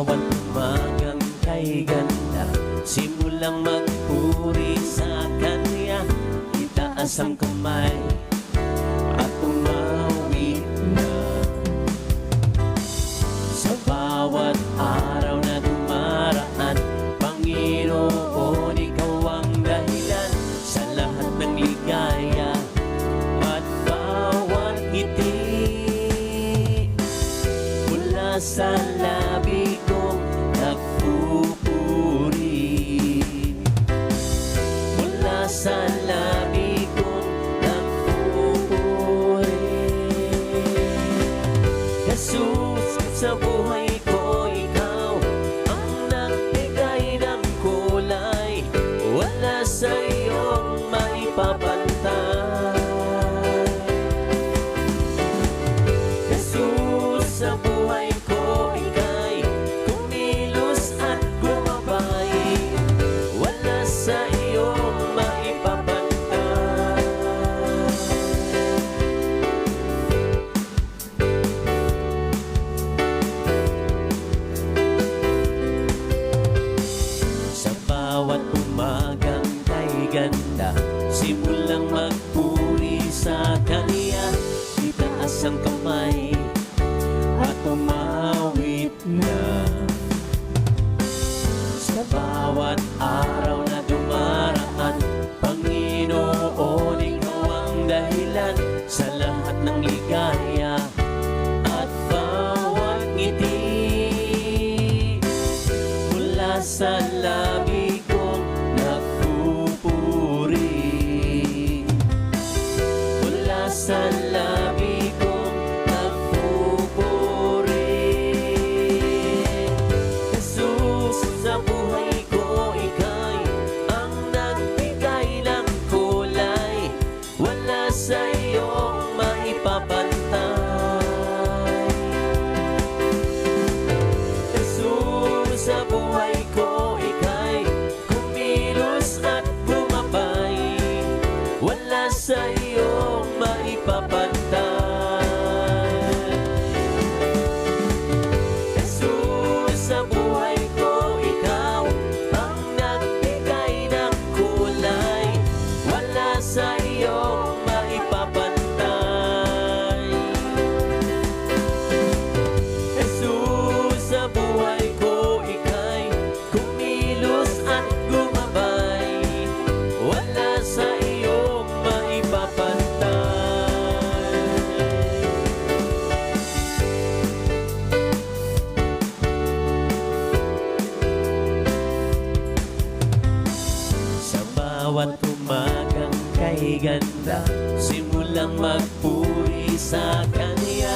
bawat umagang kay ganda, simulang magpuri sa Kanya. Itaas ang kamay at umawit na. Sa bawat araw na dumaraan, Panginoon, Ikaw ang dahilan sa lahat ng ligaya at bawat ngiti. Mula sa labi kong nagpupuri, mula sa labi kong nagpupuri. Jesus, sa buhay ko, Ikaw ang nagbigay ng kulay. Wala sa iyong maipapantay. Jesus, sa buhay ko, Ika'y kumilos at gumabay. Wala sa iyong maipapantay. Sa bawat umagang kay ganda, simulang magpuri sa Kanya. Itaas ang kamay at umawit na. Sa bawat araw na dumaraan, Panginoon, Ikaw ang dahilan sa lahat ng ligaya at bawat ngiti. Mula sa labi kong nagpupuri, mula sa labi kong nagpupuri. Jesus, sa buhay ko, Ika'y ang nagbigay ng kulay. Wala sa iyong maipapantay. Jesus, sa buhay ko, Ika'y kumilos at bumabay. Wala sa iyong maipapantay. Jesus, sa buhay ko, Ikaw ang nagbigay ng kulay. Wala sa iyong maipapantay. Jesus, sa buhay ko, Ika'y kumilos at gumabay. Wala sa iyong maipapantay. Sa bawat umagang kay ganda, simulang magpuri sa Kanya.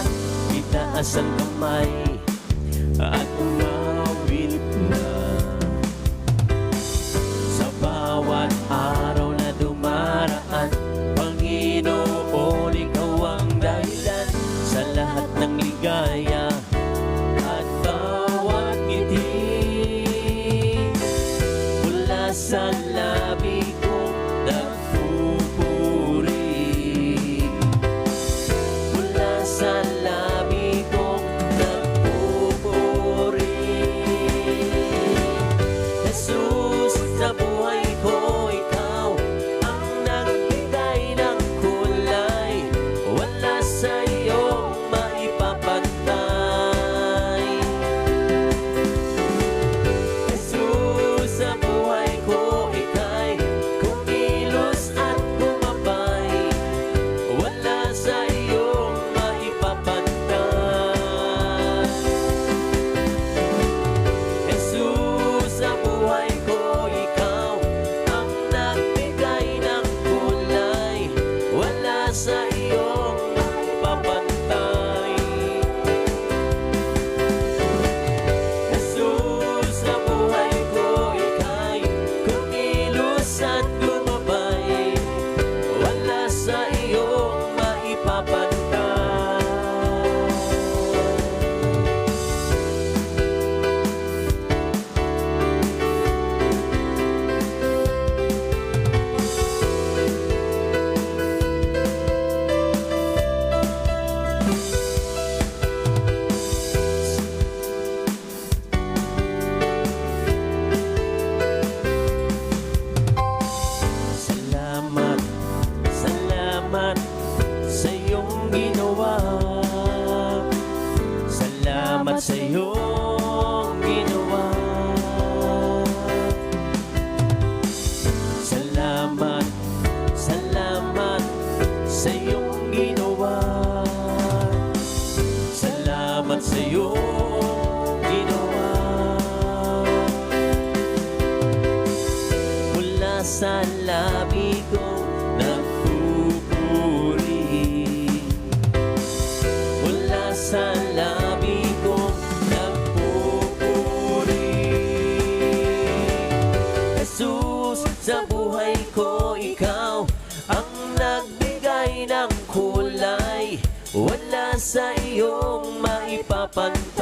Itaas ang kamay at umawit na. Sa bawat araw na dumaraan, Panginoon, Ikaw ang dahilan sa lahat ng ligaya at bawat ngiti. Mula sa labi kong nagpupuri, mula sa labi kong nagpupuri. labi kong nagpupuri. Mula sa labi kong nagpupuri. Jesus, sa buhay ko ikaw ang nagbigay ng kulay. Wala sa iyong maipapantay.